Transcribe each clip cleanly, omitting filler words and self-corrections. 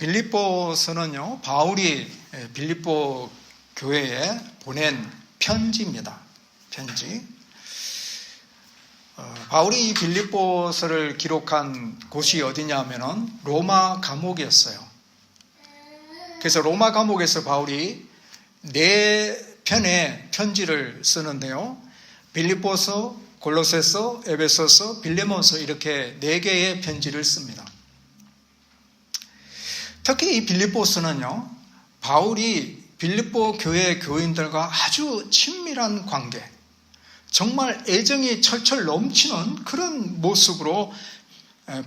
빌립보서는요, 바울이 빌립보 교회에 보낸 편지입니다. 편지. 바울이 이 빌립보서를 기록한 곳이 어디냐면은 로마 감옥이었어요. 그래서 로마 감옥에서 바울이 4편의 편지를 쓰는데요. 빌립보서, 골로새서, 에베소서, 빌레몬서 이렇게 4개의 편지를 씁니다. 특히 이 빌립보서는요, 바울이 빌립보 교회 교인들과 아주 친밀한 관계, 정말 애정이 철철 넘치는 그런 모습으로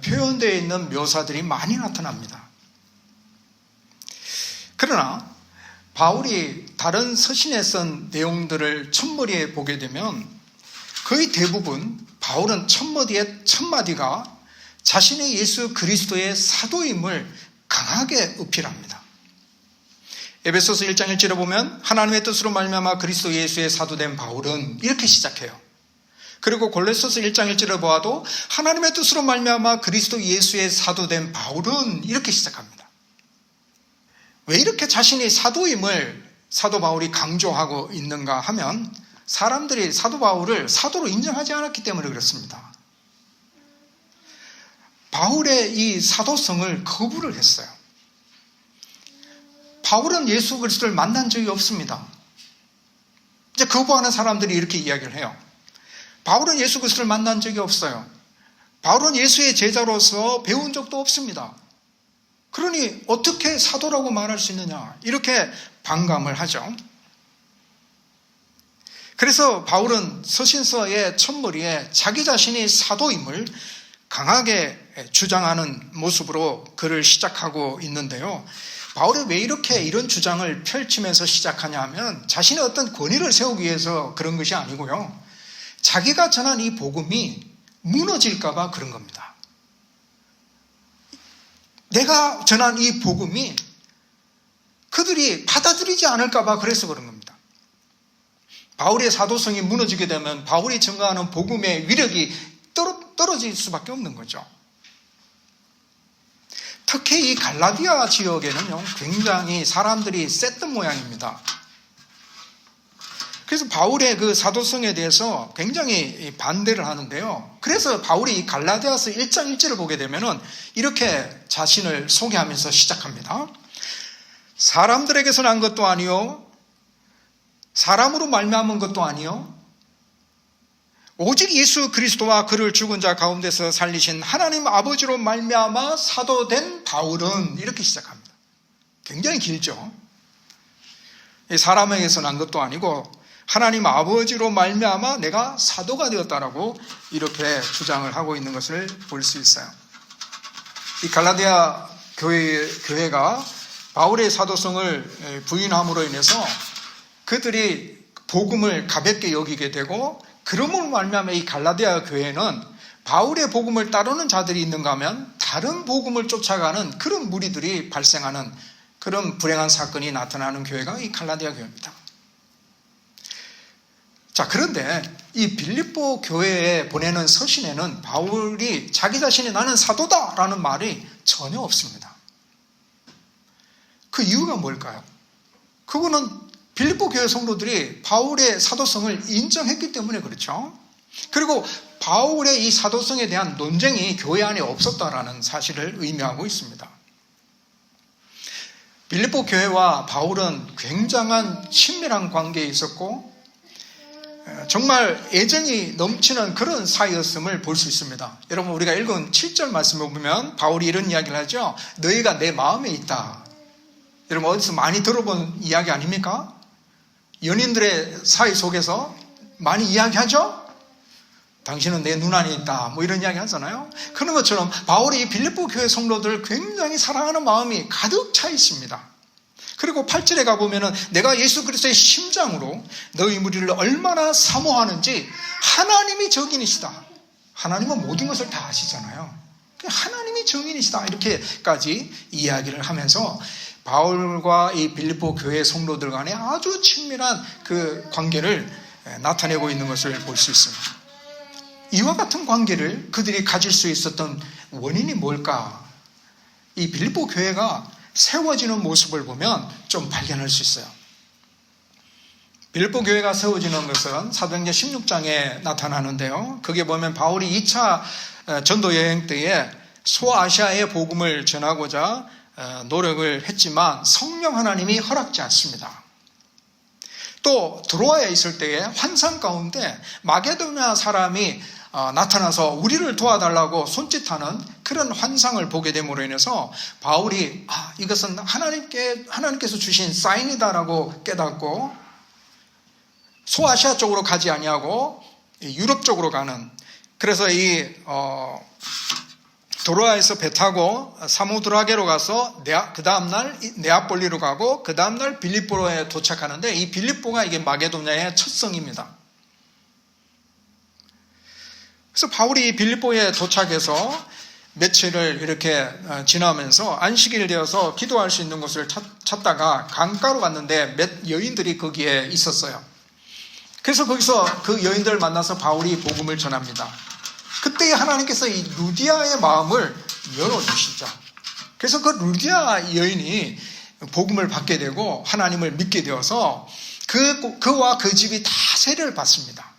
표현되어 있는 묘사들이 많이 나타납니다. 그러나 바울이 다른 서신에 쓴 내용들을 첫머리에 보게 되면 거의 대부분 바울은 첫마디가 자신의 예수 그리스도의 사도임을 강하게 어필합니다. 에베소서 1장 1절에 보면 하나님의 뜻으로 말미암아 그리스도 예수의 사도된 바울은 이렇게 시작해요. 그리고 골로새서 1장 1절에 보아도 하나님의 뜻으로 말미암아 그리스도 예수의 사도된 바울은 이렇게 시작합니다. 왜 이렇게 자신이 사도임을 사도 바울이 강조하고 있는가 하면 사람들이 사도 바울을 사도로 인정하지 않았기 때문에 그렇습니다. 바울의 이 사도성을 거부를 했어요. 바울은 예수 그리스도를 만난 적이 없습니다. 이제 거부하는 사람들이 이렇게 이야기를 해요. 바울은 예수 그리스도를 만난 적이 없어요. 바울은 예수의 제자로서 배운 적도 없습니다. 그러니 어떻게 사도라고 말할 수 있느냐, 이렇게 반감을 하죠. 그래서 바울은 서신서의 첫머리에 자기 자신이 사도임을 강하게 주장하는 모습으로 글을 시작하고 있는데요. 바울이 왜 이렇게 이런 주장을 펼치면서 시작하냐 하면 자신의 어떤 권위를 세우기 위해서 그런 것이 아니고요. 자기가 전한 이 복음이 무너질까 봐 그런 겁니다. 내가 전한 이 복음이 그들이 받아들이지 않을까 봐 그래서 그런 겁니다. 바울의 사도성이 무너지게 되면 바울이 증거하는 복음의 위력이 떨어질 수밖에 없는 거죠. 특히 이 갈라디아 지역에는요, 굉장히 사람들이 셌던 모양입니다. 그래서 바울의 그 사도성에 대해서 굉장히 반대를 하는데요. 그래서 바울이 이 갈라디아서 1장 1절을 보게 되면은 이렇게 자신을 소개하면서 시작합니다. 사람들에게서 난 것도 아니요, 사람으로 말미암은 것도 아니요, 오직 예수 그리스도와 그를 죽은 자 가운데서 살리신 하나님 아버지로 말미암아 사도된 바울은 이렇게 시작합니다. 굉장히 길죠. 사람에게서 난 것도 아니고 하나님 아버지로 말미암아 내가 사도가 되었다라고 이렇게 주장을 하고 있는 것을 볼 수 있어요. 이 갈라디아 교회가 바울의 사도성을 부인함으로 인해서 그들이 복음을 가볍게 여기게 되고, 그러므로 말미암아 이 갈라디아 교회는 바울의 복음을 따르는 자들이 있는가 하면 다른 복음을 쫓아가는 그런 무리들이 발생하는 그런 불행한 사건이 나타나는 교회가 이 갈라디아 교회입니다. 자, 그런데 이 빌립보 교회에 보내는 서신에는 바울이 자기 자신이 나는 사도다라는 말이 전혀 없습니다. 그 이유가 뭘까요? 그거는 빌립보 교회 성도들이 바울의 사도성을 인정했기 때문에 그렇죠. 그리고 바울의 이 사도성에 대한 논쟁이 교회 안에 없었다라는 사실을 의미하고 있습니다. 빌립보 교회와 바울은 굉장한 친밀한 관계에 있었고 정말 애정이 넘치는 그런 사이였음을 볼 수 있습니다. 여러분, 우리가 읽은 7절 말씀을 보면 바울이 이런 이야기를 하죠. 너희가 내 마음에 있다. 여러분, 어디서 많이 들어본 이야기 아닙니까? 연인들의 사이 속에서 많이 이야기하죠? 당신은 내 눈 안에 있다, 뭐 이런 이야기 하잖아요. 그런 것처럼 바울이 이 빌립보 교회 성도들을 굉장히 사랑하는 마음이 가득 차 있습니다. 그리고 8절에 가보면은 내가 예수 그리스도의 심장으로 너희 무리를 얼마나 사모하는지 하나님이 증인이시다. 하나님은 모든 것을 다 아시잖아요. 하나님이 증인이시다, 이렇게까지 이야기를 하면서 바울과 이 빌립보 교회 성도들 간에 아주 친밀한 그 관계를 나타내고 있는 것을 볼 수 있습니다. 이와 같은 관계를 그들이 가질 수 있었던 원인이 뭘까? 이 빌립보 교회가 세워지는 모습을 보면 좀 발견할 수 있어요. 빌립보 교회가 세워지는 것은 사도행전 16장에 나타나는데요. 거기에 보면 바울이 2차 전도 여행 때에 소아시아의 복음을 전하고자 노력을 했지만 성령 하나님이 허락지 않습니다. 또 드로아에 있을 때에 환상 가운데 마게도냐 사람이 나타나서 우리를 도와달라고 손짓하는 그런 환상을 보게 됨으로 인해서 바울이 이것은 하나님께서 주신 사인이다라고 깨닫고 소아시아 쪽으로 가지 아니하고 유럽 쪽으로 가는, 그래서 이 드로아에서 배 타고 사모드라게로 가서 그 다음날 네아폴리로 가고 그 다음날 빌립보에 도착하는데, 이 빌립보가 이게 마게도냐의 첫 성입니다. 그래서 바울이 빌립보에 도착해서 며칠을 이렇게 지나면서 안식일 되어서 기도할 수 있는 곳을 찾다가 강가로 갔는데 몇 여인들이 거기에 있었어요. 그래서 거기서 그 여인들을 만나서 바울이 복음을 전합니다. 그때 하나님께서 이 루디아의 마음을 열어주시죠. 그래서 그 루디아 여인이 복음을 받게 되고 하나님을 믿게 되어서 그와 그 집이 다 세례를 받습니다.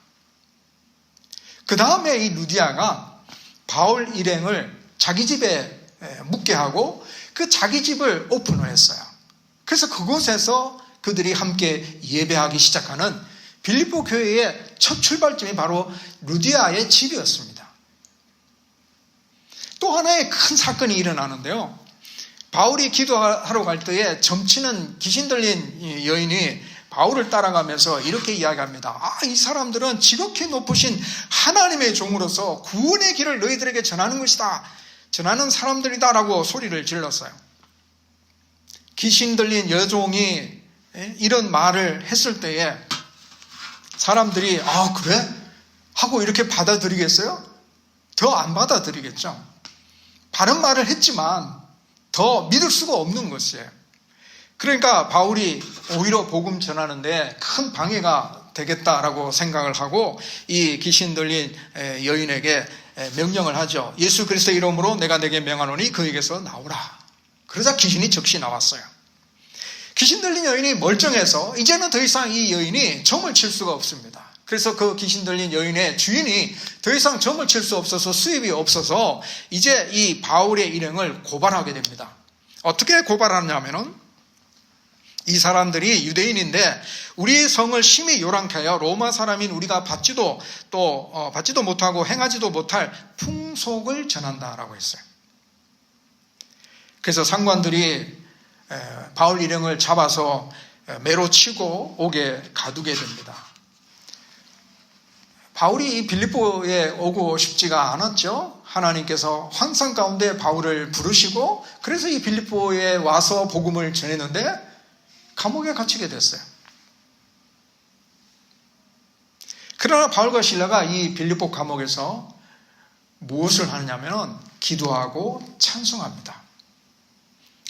그 다음에 이 루디아가 바울 일행을 자기 집에 묵게 하고 그 자기 집을 오픈을 했어요. 그래서 그곳에서 그들이 함께 예배하기 시작하는 빌립보 교회의 첫 출발점이 바로 루디아의 집이었습니다. 또 하나의 큰 사건이 일어나는데요. 바울이 기도하러 갈 때에 점치는 귀신 들린 여인이 바울을 따라가면서 이렇게 이야기합니다. 이 사람들은 지극히 높으신 하나님의 종으로서 구원의 길을 너희들에게 전하는 것이다. 전하는 사람들이다라고 소리를 질렀어요. 귀신 들린 여종이 이런 말을 했을 때에 사람들이 그래? 하고 이렇게 받아들이겠어요? 더 안 받아들이겠죠. 바른 말을 했지만 더 믿을 수가 없는 것이에요. 그러니까 바울이 오히려 복음 전하는데 큰 방해가 되겠다라고 생각을 하고 이 귀신 들린 여인에게 명령을 하죠. 예수 그리스도의 이름으로 내가 내게 명하노니 그에게서 나오라. 그러자 귀신이 즉시 나왔어요. 귀신 들린 여인이 멀쩡해서 이제는 더 이상 이 여인이 점을 칠 수가 없습니다. 그래서 그 귀신 들린 여인의 주인이 더 이상 점을 칠 수 없어서 수입이 없어서 이제 이 바울의 일행을 고발하게 됩니다. 어떻게 고발하냐면은 이 사람들이 유대인인데 우리 성을 심히 요란케 하여 로마 사람인 우리가 받지도 못하고 행하지도 못할 풍속을 전한다라고 했어요. 그래서 상관들이 바울 일행을 잡아서 매로 치고 옥에 가두게 됩니다. 바울이 빌립보에 오고 싶지가 않았죠. 하나님께서 환상 가운데 바울을 부르시고 그래서 이 빌립보에 와서 복음을 전했는데 감옥에 갇히게 됐어요. 그러나 바울과 실라가 이 빌립보 감옥에서 무엇을 하느냐면 기도하고 찬송합니다.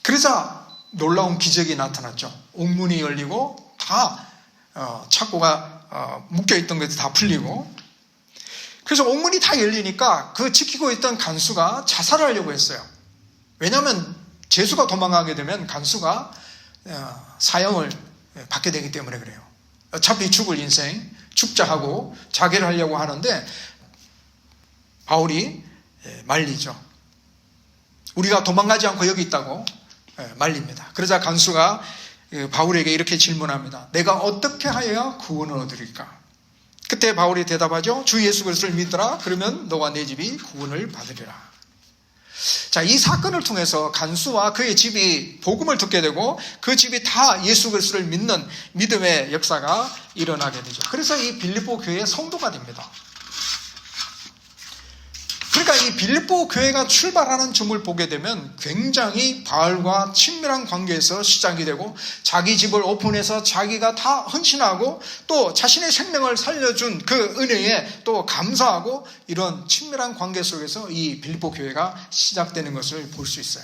그러자 놀라운 기적이 나타났죠. 옥문이 열리고 다 착고가 묶여있던 것이 다 풀리고, 그래서 옥문이 다 열리니까 그 지키고 있던 간수가 자살하려고 했어요. 왜냐하면 죄수가 도망가게 되면 간수가 사형을 받게 되기 때문에 그래요. 어차피 죽을 인생 죽자 하고 자결을 하려고 하는데 바울이 말리죠. 우리가 도망가지 않고 여기 있다고 말립니다. 그러자 간수가 바울에게 이렇게 질문합니다. 내가 어떻게 하여야 구원을 얻으리까? 그때 바울이 대답하죠. 주 예수 그리스도를 믿더라. 그러면 너와 내 집이 구원을 받으리라. 자, 이 사건을 통해서 간수와 그의 집이 복음을 듣게 되고 그 집이 다 예수 그리스도를 믿는 믿음의 역사가 일어나게 되죠. 그래서 이 빌립보 교회의 성도가 됩니다. 그러니까 이 빌립보 교회가 출발하는 점을 보게 되면 굉장히 바울과 친밀한 관계에서 시작이 되고 자기 집을 오픈해서 자기가 다 헌신하고 또 자신의 생명을 살려준 그 은혜에 또 감사하고 이런 친밀한 관계 속에서 이 빌립보 교회가 시작되는 것을 볼 수 있어요.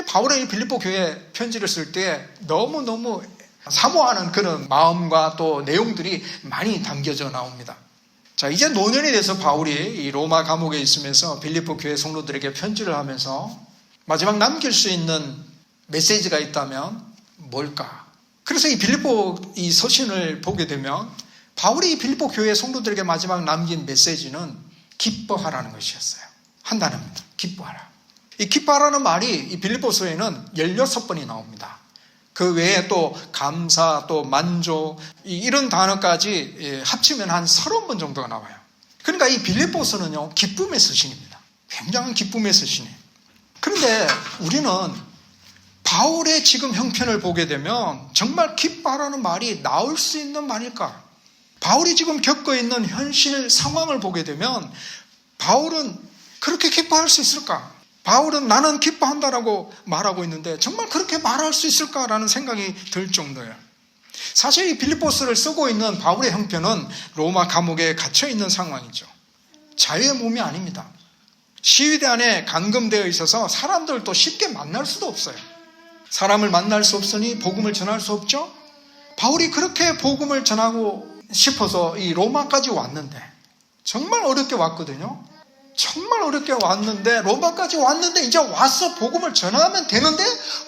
바울의 이 빌립보 교회 편지를 쓸 때 너무너무 사모하는 그런 마음과 또 내용들이 많이 담겨져 나옵니다. 자, 이제 노년이 돼서 바울이 이 로마 감옥에 있으면서 빌립보 교회 성도들에게 편지를 하면서 마지막 남길 수 있는 메시지가 있다면 뭘까? 그래서 이 빌립보 이 서신을 보게 되면 바울이 이 빌립보 교회 성도들에게 마지막 남긴 메시지는 기뻐하라는 것이었어요. 한 단어입니다. 기뻐하라. 이 기뻐하라는 말이 이 빌립보서에는 16번이 나옵니다. 그 외에 또 감사, 또 만족, 이런 단어까지 합치면 한 30번 정도가 나와요. 그러니까 이 빌립보서는요, 기쁨의 서신입니다. 굉장한 기쁨의 서신이에요. 그런데 우리는 바울의 지금 형편을 보게 되면 정말 기뻐하라는 말이 나올 수 있는 말일까? 바울이 지금 겪고 있는 현실 상황을 보게 되면 바울은 그렇게 기뻐할 수 있을까? 바울은 나는 기뻐한다라고 말하고 있는데 정말 그렇게 말할 수 있을까라는 생각이 들 정도예요. 사실 이 빌립보서를 쓰고 있는 바울의 형편은 로마 감옥에 갇혀 있는 상황이죠. 자유의 몸이 아닙니다. 시위대 안에 감금되어 있어서 사람들도 쉽게 만날 수도 없어요. 사람을 만날 수 없으니 복음을 전할 수 없죠. 바울이 그렇게 복음을 전하고 싶어서 이 로마까지 왔는데 정말 어렵게 왔거든요. 정말 어렵게 왔는데 로마까지 왔는데 이제 와서 복음을 전하면 되는데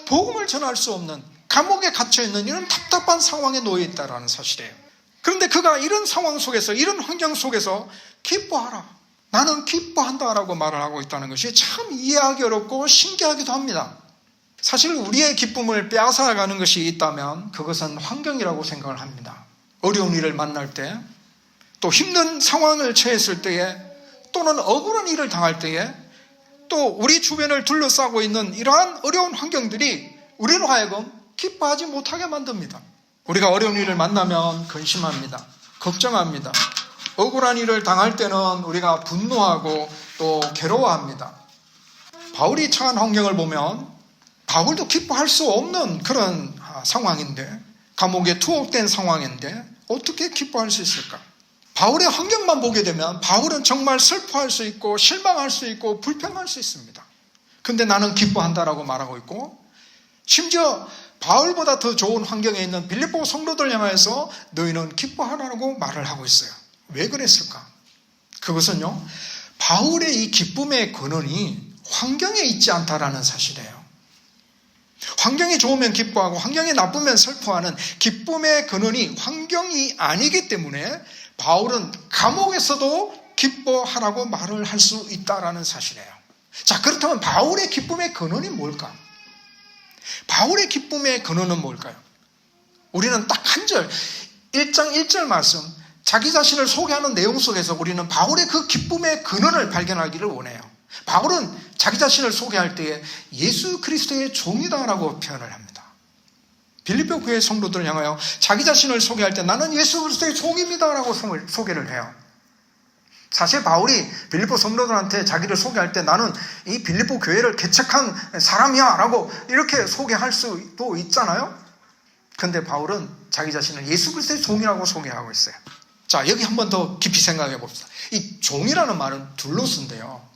복음을 전할 수 없는 감옥에 갇혀있는 이런 답답한 상황에 놓여 있다는 사실이에요. 그런데 그가 이런 상황 속에서 이런 환경 속에서 기뻐하라. 나는 기뻐한다라고 말을 하고 있다는 것이 참 이해하기 어렵고 신기하기도 합니다. 사실 우리의 기쁨을 빼앗아가는 것이 있다면 그것은 환경이라고 생각을 합니다. 어려운 일을 만날 때, 또 힘든 상황을 처했을 때에, 또는 억울한 일을 당할 때에, 또 우리 주변을 둘러싸고 있는 이러한 어려운 환경들이 우리로 하여금 기뻐하지 못하게 만듭니다. 우리가 어려운 일을 만나면 근심합니다. 걱정합니다. 억울한 일을 당할 때는 우리가 분노하고 또 괴로워합니다. 바울이 처한 환경을 보면 바울도 기뻐할 수 없는 그런 상황인데, 감옥에 투옥된 상황인데 어떻게 기뻐할 수 있을까? 바울의 환경만 보게 되면 바울은 정말 슬퍼할 수 있고 실망할 수 있고 불평할 수 있습니다. 근데 나는 기뻐한다라고 말하고 있고, 심지어 바울보다 더 좋은 환경에 있는 빌립보 성도들 향해서 너희는 기뻐하라고 말을 하고 있어요. 왜 그랬을까? 그것은요, 바울의 이 기쁨의 근원이 환경에 있지 않다라는 사실이에요. 환경이 좋으면 기뻐하고 환경이 나쁘면 슬퍼하는 기쁨의 근원이 환경이 아니기 때문에 바울은 감옥에서도 기뻐하라고 말을 할 수 있다라는 사실이에요. 자, 그렇다면 바울의 기쁨의 근원이 뭘까? 바울의 기쁨의 근원은 뭘까요? 우리는 딱 한 절, 1장 1절 말씀, 자기 자신을 소개하는 내용 속에서 우리는 바울의 그 기쁨의 근원을 발견하기를 원해요. 바울은 자기 자신을 소개할 때에 예수 그리스도의 종이다라고 표현을 합니다. 빌립보 교회 성도들을 향하여 자기 자신을 소개할 때 나는 예수 그리스도의 종입니다라고 소개를 해요. 사실 바울이 빌립보 성도들한테 자기를 소개할 때 나는 이 빌립보 교회를 개척한 사람이야 라고 이렇게 소개할 수도 있잖아요. 그런데 바울은 자기 자신을 예수 그리스도의 종이라고 소개하고 있어요. 자, 여기 한 번 더 깊이 생각해 봅시다. 이 종이라는 말은 둘로스인데요,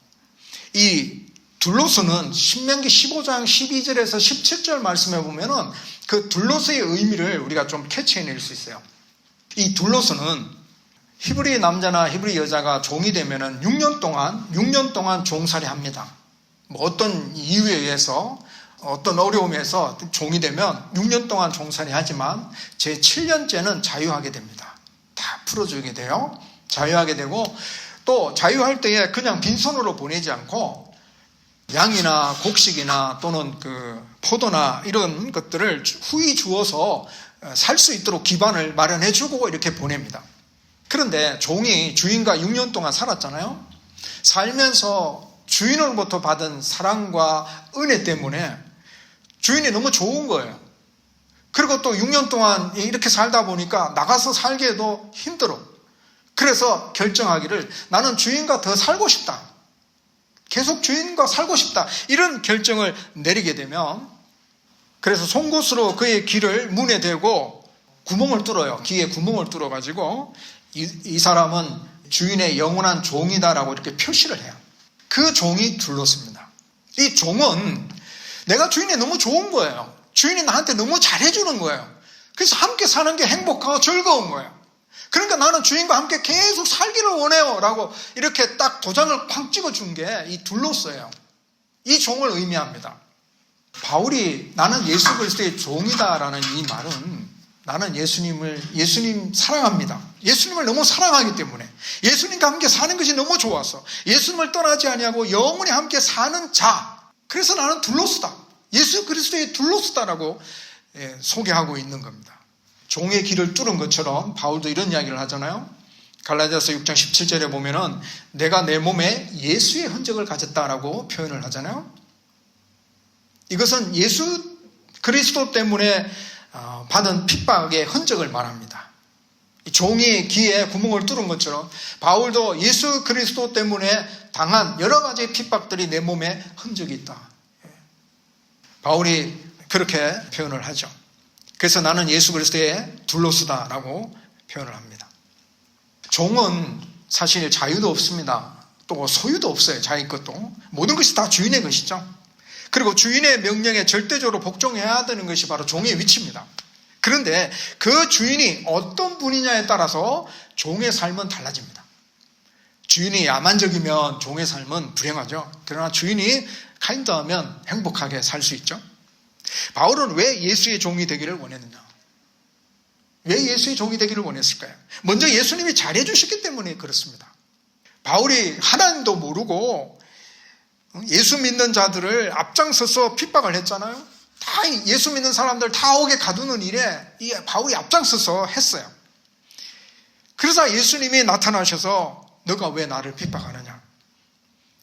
이 둘로스는 신명기 15장 12절에서 17절 말씀에 보면은 그 둘로스의 의미를 우리가 좀 캐치해낼 수 있어요. 이 둘로스는 히브리 남자나 히브리 여자가 종이 되면은 6년 동안 종살이 합니다. 뭐 어떤 이유에 의해서, 어떤 어려움에서 종이 되면 6년 동안 종살이 하지만 제 7년째는 자유하게 됩니다. 다 풀어주게 돼요. 자유하게 되고, 또 자유할 때에 그냥 빈손으로 보내지 않고 양이나 곡식이나 또는 그 포도나 이런 것들을 후히 주어서 살 수 있도록 기반을 마련해주고 이렇게 보냅니다. 그런데 종이 주인과 6년 동안 살았잖아요. 살면서 주인으로부터 받은 사랑과 은혜 때문에 주인이 너무 좋은 거예요. 그리고 또 6년 동안 이렇게 살다 보니까 나가서 살기에도 힘들어. 그래서 결정하기를 나는 주인과 더 살고 싶다. 계속 주인과 살고 싶다. 이런 결정을 내리게 되면, 그래서 송곳으로 그의 귀를 문에 대고 구멍을 뚫어요. 귀에 구멍을 뚫어가지고 이 사람은 주인의 영원한 종이다라고 이렇게 표시를 해요. 그 종이 둘로스입니다. 이 종은 내가 주인이 너무 좋은 거예요. 주인이 나한테 너무 잘해주는 거예요. 그래서 함께 사는 게 행복하고 즐거운 거예요. 그러니까 나는 주인과 함께 계속 살기를 원해요 라고 이렇게 딱 도장을 쾅 찍어준 게 이 둘로스예요. 이 종을 의미합니다. 바울이 나는 예수 그리스도의 종이다라는 이 말은 나는 예수님 사랑합니다. 예수님을 너무 사랑하기 때문에 예수님과 함께 사는 것이 너무 좋아서 예수님을 떠나지 아니하고 영원히 함께 사는 자. 그래서 나는 둘로스다. 예수 그리스도의 둘로스다라고 소개하고 있는 겁니다. 종의 길을 뚫은 것처럼 바울도 이런 이야기를 하잖아요. 갈라디아서 6장 17절에 보면은 내가 내 몸에 예수의 흔적을 가졌다라고 표현을 하잖아요. 이것은 예수 그리스도 때문에 받은 핍박의 흔적을 말합니다. 종이 귀에 구멍을 뚫은 것처럼 바울도 예수 그리스도 때문에 당한 여러 가지 핍박들이 내 몸에 흔적이 있다. 바울이 그렇게 표현을 하죠. 그래서 나는 예수 그리스도의 둘로스다라고 표현을 합니다. 종은 사실 자유도 없습니다. 또 소유도 없어요. 자기 것도. 모든 것이 다 주인의 것이죠. 그리고 주인의 명령에 절대적으로 복종해야 되는 것이 바로 종의 위치입니다. 그런데 그 주인이 어떤 분이냐에 따라서 종의 삶은 달라집니다. 주인이 야만적이면 종의 삶은 불행하죠. 그러나 주인이 카인드하면 행복하게 살 수 있죠. 바울은 왜 예수의 종이 되기를 원했느냐? 왜 예수의 종이 되기를 원했을까요? 먼저 예수님이 잘해주셨기 때문에 그렇습니다. 바울이 하나님도 모르고 예수 믿는 자들을 앞장서서 핍박을 했잖아요. 다 예수 믿는 사람들 다 옥에 가두는 일에 이 바울이 앞장서서 했어요. 그래서 예수님이 나타나셔서 너가 왜 나를 핍박하느냐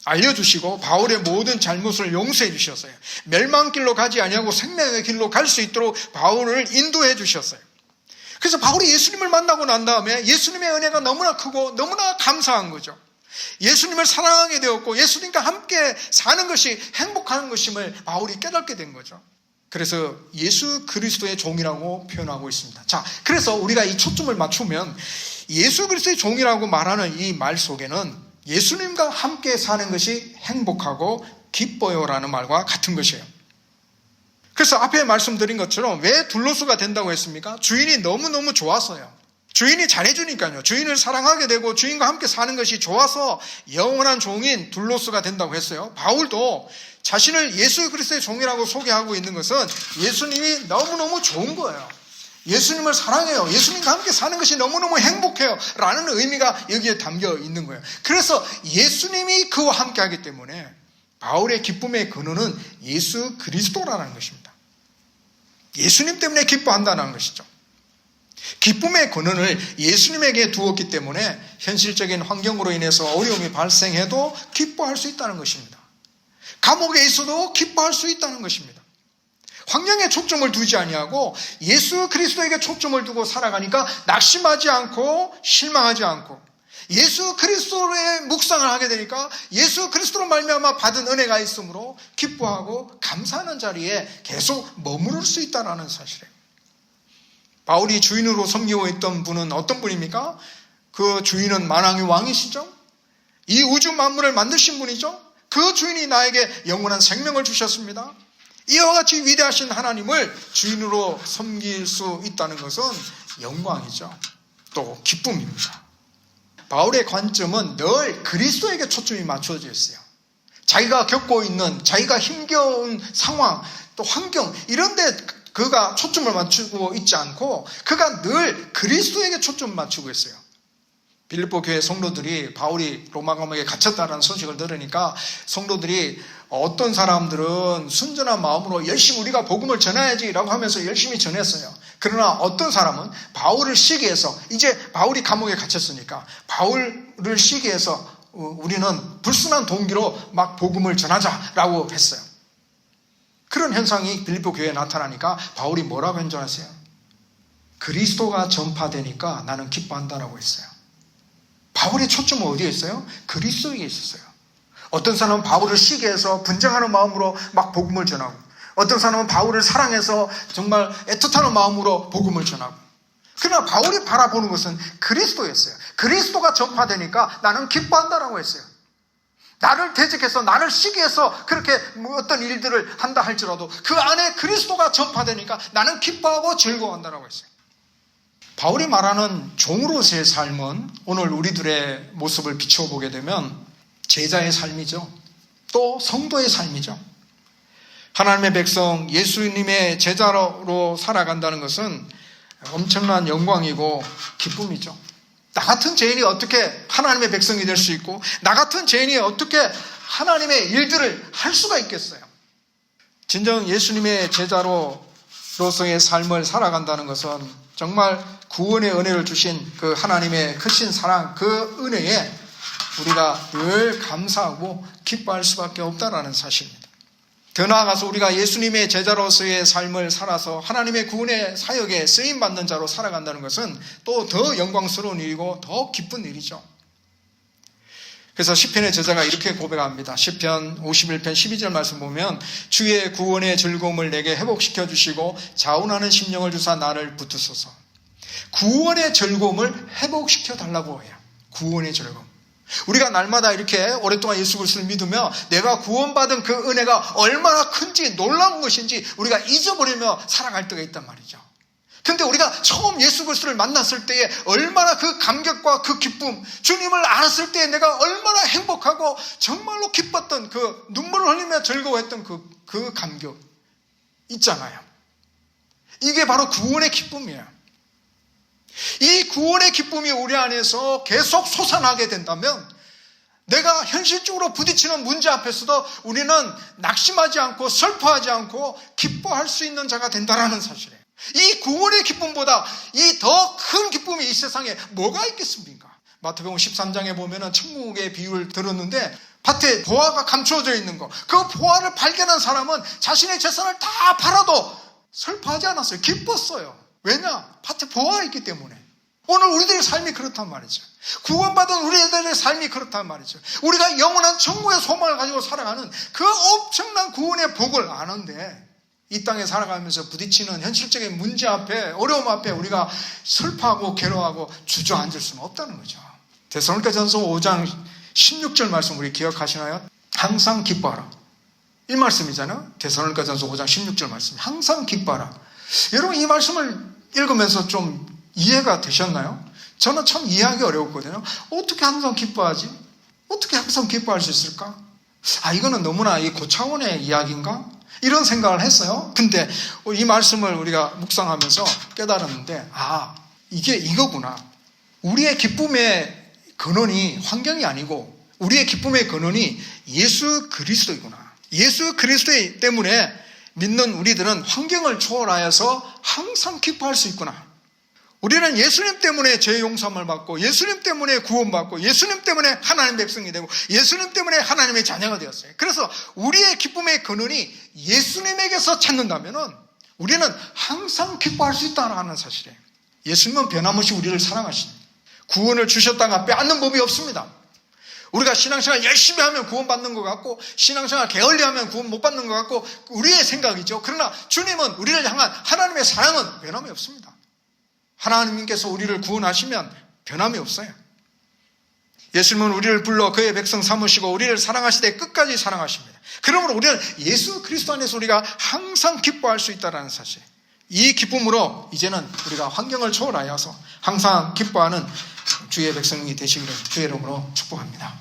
알려주시고 바울의 모든 잘못을 용서해 주셨어요. 멸망길로 가지 아니하고 생명의 길로 갈 수 있도록 바울을 인도해 주셨어요. 그래서 바울이 예수님을 만나고 난 다음에 예수님의 은혜가 너무나 크고 너무나 감사한 거죠. 예수님을 사랑하게 되었고 예수님과 함께 사는 것이 행복한 것임을 바울이 깨닫게 된 거죠. 그래서 예수 그리스도의 종이라고 표현하고 있습니다. 자, 그래서 우리가 이 초점을 맞추면 예수 그리스도의 종이라고 말하는 이 말 속에는 예수님과 함께 사는 것이 행복하고 기뻐요라는 말과 같은 것이에요. 그래서 앞에 말씀드린 것처럼 왜 둘로스가 된다고 했습니까? 주인이 너무너무 좋았어요. 주인이 잘해주니까요. 주인을 사랑하게 되고 주인과 함께 사는 것이 좋아서 영원한 종인 둘로스가 된다고 했어요. 바울도 자신을 예수 그리스도의 종이라고 소개하고 있는 것은 예수님이 너무너무 좋은 거예요. 예수님을 사랑해요. 예수님과 함께 사는 것이 너무너무 행복해요. 라는 의미가 여기에 담겨 있는 거예요. 그래서 예수님이 그와 함께 하기 때문에 바울의 기쁨의 근원은 예수 그리스도라는 것입니다. 예수님 때문에 기뻐한다는 것이죠. 기쁨의 근원을 예수님에게 두었기 때문에 현실적인 환경으로 인해서 어려움이 발생해도 기뻐할 수 있다는 것입니다. 감옥에 있어도 기뻐할 수 있다는 것입니다. 환경에 초점을 두지 아니하고 예수 그리스도에게 초점을 두고 살아가니까 낙심하지 않고 실망하지 않고 예수 그리스도의 묵상을 하게 되니까 예수 그리스도로 말미암아 받은 은혜가 있으므로 기뻐하고 감사하는 자리에 계속 머무를 수 있다는 사실이에요. 바울이 주인으로 섬기고 있던 분은 어떤 분입니까? 그 주인은 만왕의 왕이시죠. 이 우주 만물을 만드신 분이죠. 그 주인이 나에게 영원한 생명을 주셨습니다. 이와 같이 위대하신 하나님을 주인으로 섬길 수 있다는 것은 영광이죠. 또 기쁨입니다. 바울의 관점은 늘 그리스도에게 초점이 맞춰져 있어요. 자기가 겪고 있는, 자기가 힘겨운 상황, 또 환경 이런 데 그가 초점을 맞추고 있지 않고 그가 늘 그리스도에게 초점을 맞추고 있어요. 빌립보 교회 성도들이 바울이 로마 감옥에 갇혔다는 소식을 들으니까 성도들이 어떤 사람들은 순전한 마음으로 열심히 우리가 복음을 전해야지라고 하면서 열심히 전했어요. 그러나 어떤 사람은 바울을 시기해서 이제 바울이 감옥에 갇혔으니까 바울을 시기해서 우리는 불순한 동기로 막 복음을 전하자라고 했어요. 그런 현상이 빌립보 교회에 나타나니까 바울이 뭐라고 현존하세요? 그리스도가 전파되니까 나는 기뻐한다라고 했어요. 바울의 초점은 어디에 있어요? 그리스도에 있었어요. 어떤 사람은 바울을 시기해서 분쟁하는 마음으로 막 복음을 전하고 어떤 사람은 바울을 사랑해서 정말 애틋하는 마음으로 복음을 전하고 그러나 바울이 바라보는 것은 그리스도였어요. 그리스도가 전파되니까 나는 기뻐한다라고 했어요. 나를 대적해서 나를 시기해서 그렇게 어떤 일들을 한다 할지라도 그 안에 그리스도가 전파되니까 나는 기뻐하고 즐거워한다라고 했어요. 바울이 말하는 종으로서의 삶은 오늘 우리들의 모습을 비춰보게 되면 제자의 삶이죠. 또 성도의 삶이죠. 하나님의 백성, 예수님의 제자로 살아간다는 것은 엄청난 영광이고 기쁨이죠. 나 같은 죄인이 어떻게 하나님의 백성이 될 수 있고, 나 같은 죄인이 어떻게 하나님의 일들을 할 수가 있겠어요? 진정 예수님의 제자로서의 삶을 살아간다는 것은 정말 구원의 은혜를 주신 그 하나님의 크신 사랑, 그 은혜에 우리가 늘 감사하고 기뻐할 수밖에 없다는 사실입니다. 더 나아가서 우리가 예수님의 제자로서의 삶을 살아서 하나님의 구원의 사역에 쓰임받는 자로 살아간다는 것은 또 더 영광스러운 일이고 더 기쁜 일이죠. 그래서 시편의 저자가 이렇게 고백합니다. 시편 51편 12절 말씀 보면 주의 구원의 즐거움을 내게 회복시켜 주시고 자운하는 심령을 주사 나를 붙드소서. 구원의 즐거움을 회복시켜 달라고 해요. 구원의 즐거움. 우리가 날마다 이렇게 오랫동안 예수 그리스도를 믿으며 내가 구원받은 그 은혜가 얼마나 큰지 놀라운 것인지 우리가 잊어버리며 살아갈 때가 있단 말이죠. 근데 우리가 처음 예수 그리스도를 만났을 때에 얼마나 그 감격과 그 기쁨, 주님을 알았을 때에 내가 얼마나 행복하고 정말로 기뻤던 그 눈물을 흘리며 즐거워했던 그 감격 있잖아요. 이게 바로 구원의 기쁨이에요. 이 구원의 기쁨이 우리 안에서 계속 솟아나게 된다면 내가 현실적으로 부딪히는 문제 앞에서도 우리는 낙심하지 않고 슬퍼하지 않고 기뻐할 수 있는 자가 된다는 사실이에요. 이 구원의 기쁨보다 이 더 큰 기쁨이 이 세상에 뭐가 있겠습니까? 마태복음 13장에 보면은 천국의 비유를 들었는데 밭에 보화가 감추어져 있는 거, 그 보화를 발견한 사람은 자신의 재산을 다 팔아도 슬퍼하지 않았어요. 기뻤어요. 왜냐? 밭에 보화가 있기 때문에. 오늘 우리들의 삶이 그렇단 말이죠. 구원받은 우리들의 삶이 그렇단 말이죠. 우리가 영원한 천국의 소망을 가지고 살아가는 그 엄청난 구원의 복을 아는데 이 땅에 살아가면서 부딪히는 현실적인 문제 앞에, 어려움 앞에 우리가 슬퍼하고 괴로워하고 주저앉을 수는 없다는 거죠. 데살로니가전서 5장 16절 말씀 우리 기억하시나요? 항상 기뻐하라. 이 말씀이잖아요. 데살로니가전서 5장 16절 말씀. 항상 기뻐하라. 여러분 이 말씀을 읽으면서 좀 이해가 되셨나요? 저는 참 이해하기 어려웠거든요. 어떻게 항상 기뻐하지? 어떻게 항상 기뻐할 수 있을까? 이거는 너무나 이 고차원의 이야기인가? 이런 생각을 했어요. 근데 이 말씀을 우리가 묵상하면서 깨달았는데 이게 이거구나. 우리의 기쁨의 근원이 환경이 아니고 우리의 기쁨의 근원이 예수 그리스도이구나. 예수 그리스도 때문에 믿는 우리들은 환경을 초월하여서 항상 기뻐할 수 있구나. 우리는 예수님 때문에 죄 용서함을 받고 예수님 때문에 구원받고 예수님 때문에 하나님의 백성이 되고 예수님 때문에 하나님의 자녀가 되었어요. 그래서 우리의 기쁨의 근원이 예수님에게서 찾는다면 우리는 항상 기뻐할 수 있다는 사실이에요. 예수님은 변함없이 우리를 사랑하십니다. 구원을 주셨다가 빼앗는 법이 없습니다. 우리가 신앙생활 열심히 하면 구원받는 것 같고 신앙생활 게을리하면 구원 못 받는 것 같고 우리의 생각이죠. 그러나 주님은 우리를 향한 하나님의 사랑은 변함이 없습니다. 하나님께서 우리를 구원하시면 변함이 없어요. 예수님은 우리를 불러 그의 백성 삼으시고 우리를 사랑하시되 끝까지 사랑하십니다. 그러므로 우리는 예수 그리스도 안에서 우리가 항상 기뻐할 수 있다는 사실. 이 기쁨으로 이제는 우리가 환경을 초월하여서 항상 기뻐하는 주의 백성이 되시기를 주의 이름으로 축복합니다.